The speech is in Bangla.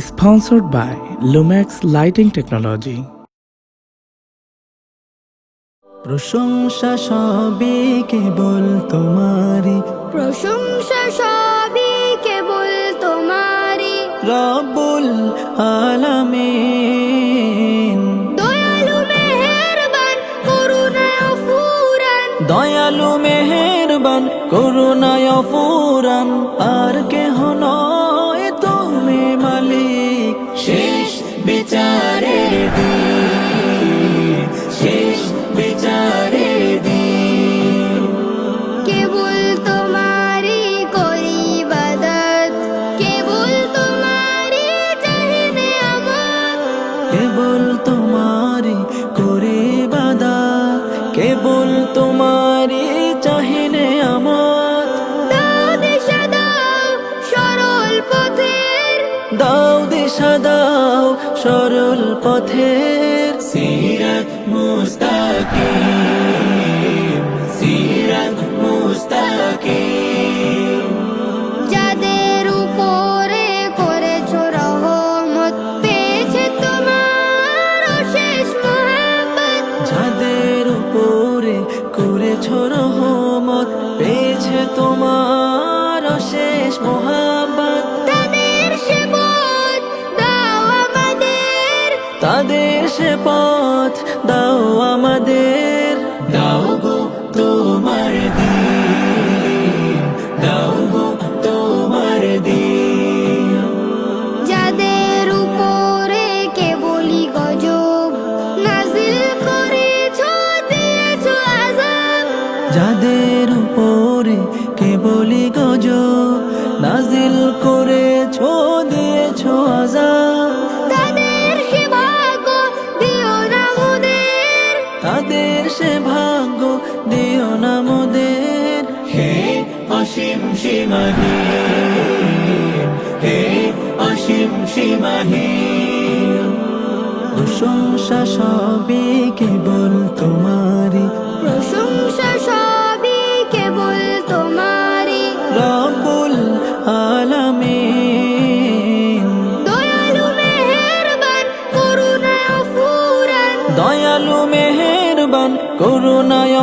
Sponsored by Lumax Lighting Technology. প্রশংসা সবই কেবল তোমারি, প্রশংসা সবই কেবল তোমারি, রব্বুল আলামিন। দয়ালু মেহেরবান করুণায় ফুরান, দয়ালু মেহেরবান করুণায় ফুরান, আর কেহ নয় তুমি মালিক। শেষ বিচারের দিন, শেষ বিচারের দিন, কেবল তোমারি করি ইবাদত, কেবল তোমারি চাহি নিয়ামত, কেবল তোমারি করে ইবাদত, কেবল তোমারি চাহিনে আমার। দাও দিশা দাও সরল পথের, দাও দিশা দাও সরল পথের, সিরাত মুস্তাকিম, সিরাত মুস্তাকিম। যাদের উপরে করেছো রহমত, পেয়েছে তোমার অশেষ মহব্বত, যাদের উপরে করেছো রহমত, পেয়েছে তোমার অশেষ মোহাব্বত। তাদের সে পথ দাও আমাদের, তাদের সে পথ দাও আমাদের। দাও গো তোমার দিন, দাও গো তোমার দিন। যাদের উপরে কেবলই গজব নাজিল করেছো, দিয়েছো আযাব, যাদের উপরে কেবলই গজব নাজিল করেছো, দিয়েছো আযাব। তাদের সে ভাগ্য দিও না মোদের, তাদের সে ভাগ্য দিও না মোদের। হে অসীম সীমাহীন, হে অসীম সীমাহীন। প্রশংসা সবই কেবল তোমারি, প্রশংসা সবই কেবল তোমারি, রব্বুল আলামিন। দয়ালু মেহেরবান করুণায় ফুরান, দয়ালু মেহেরবান করুণায়